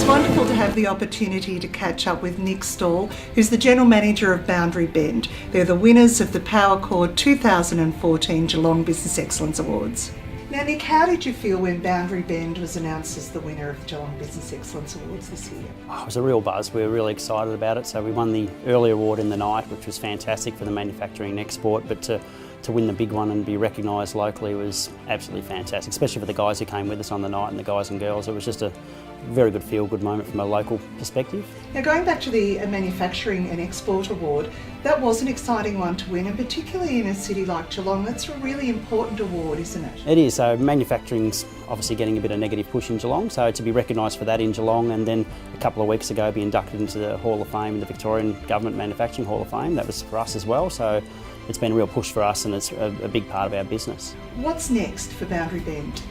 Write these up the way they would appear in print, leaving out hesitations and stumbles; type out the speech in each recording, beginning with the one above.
It's wonderful to have the opportunity to catch up with Nick Stall, who's the General Manager of Boundary Bend. They're the winners of the Powercor 2014 Geelong Business Excellence Awards. Now Nick, how did you feel when Boundary Bend was announced as the winner of the Geelong Business Excellence Awards this year? Oh, it was a real buzz. We were really excited about it. So we won the early award in the night, which was fantastic for the manufacturing and export, but to win the big one and be recognised locally was absolutely fantastic, especially for the guys who came with us on the night and the guys and girls. It was just a very good feel-good moment from a local perspective. Now going back to the Manufacturing and Export Award, that was an exciting one to win, and particularly in a city like Geelong, that's a really important award, isn't it? It is. So manufacturing's obviously getting a bit of negative push in Geelong, so to be recognised for that in Geelong and then a couple of weeks ago be inducted into the Hall of Fame, the Victorian Government Manufacturing Hall of Fame, that was for us as well. So it's been a real push for us and it's a big part of our business. What's next for Boundary Bend?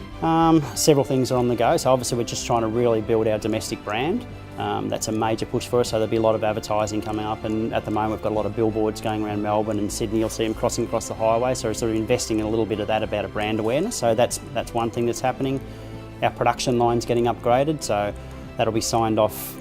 Several things are on the go. So obviously we're just trying to really build our domestic brand. That's a major push for us, so there'll be a lot of advertising coming up, and at the moment we've got a lot of billboards going around Melbourne and Sydney. You'll see them crossing across the highway, so we're sort of investing in a little bit of that about a brand awareness. So that's one thing that's happening. Our production line's getting upgraded, so that'll be signed off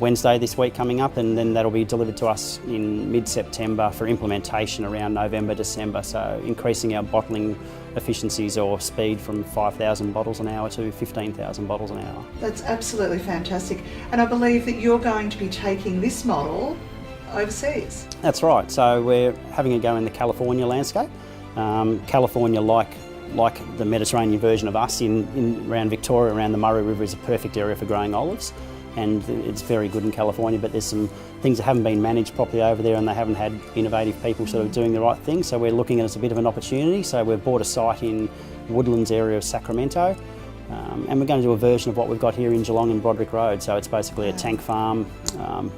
Wednesday this week coming up, and then that'll be delivered to us in mid-September for implementation around November, December. So increasing our bottling efficiencies or speed from 5,000 bottles an hour to 15,000 bottles an hour. That's absolutely fantastic. And I believe that you're going to be taking this model overseas. That's right. So we're having a go in the California landscape. California, like the Mediterranean version of us in around Victoria, around the Murray River, is a perfect area for growing olives. And it's very good in California, but there's some things that haven't been managed properly over there and they haven't had innovative people sort of doing the right thing. So we're looking at it as a bit of an opportunity. So we've bought a site in Woodlands area of Sacramento, and we're going to do a version of what we've got here in Geelong and Broderick Road. So it's basically a tank farm,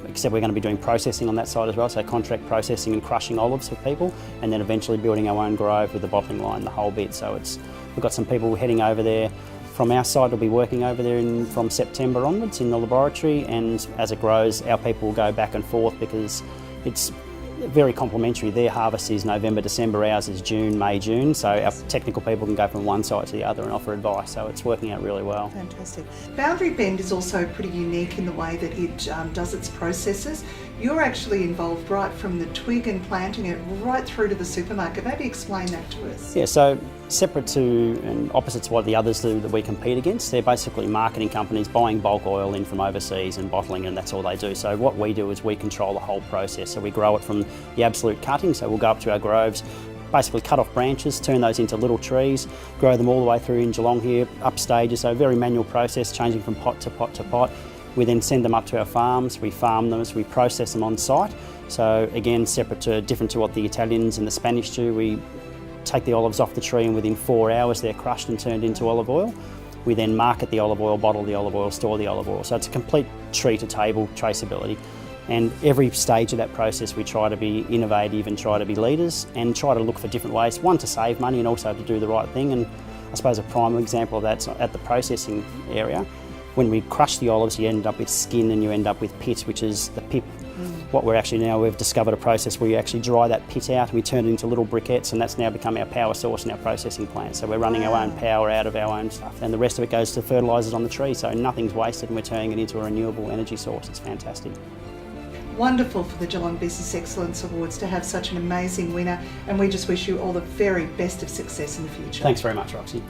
except we're going to be doing processing on that side as well. So contract processing and crushing olives for people, and then eventually building our own grove with the bottling line, the whole bit. So we've got some people heading over there. From our side, we'll be working over there from September onwards in the laboratory, and as it grows, our people will go back and forth because it's very complementary. Their harvest is November, December, ours is June, May, June, so our technical people can go from one site to the other and offer advice, so it's working out really well. Fantastic. Boundary Bend is also pretty unique in the way that it does its processes. You're actually involved right from the twig and planting it right through to the supermarket. Maybe explain that to us. Yeah, so separate to and opposite to what the others do that we compete against, they're basically marketing companies buying bulk oil in from overseas and bottling, and that's all they do. So what we do is we control the whole process. So we grow it from the absolute cutting, so we'll go up to our groves, basically cut off branches, turn those into little trees, grow them all the way through in Geelong here, up stages, so a very manual process, changing from pot to pot to pot. We then send them up to our farms, we farm them, we process them on site. So again, different to what the Italians and the Spanish do, we take the olives off the tree and within 4 hours they're crushed and turned into olive oil. We then market the olive oil, bottle the olive oil, store the olive oil. So it's a complete tree to table traceability. And every stage of that process we try to be innovative and try to be leaders and try to look for different ways, one to save money and also to do the right thing. And I suppose a prime example of that's at the processing area. When we crush the olives, you end up with skin and you end up with pit, which is the pip. What we've discovered a process where you actually dry that pit out and we turn it into little briquettes, and that's now become our power source in our processing plant. So we're running our own power out of our own stuff, and the rest of it goes to fertilisers on the tree, so nothing's wasted and we're turning it into a renewable energy source. It's fantastic. Wonderful for the Geelong Business Excellence Awards to have such an amazing winner, and we just wish you all the very best of success in the future. Thanks very much, Roxy.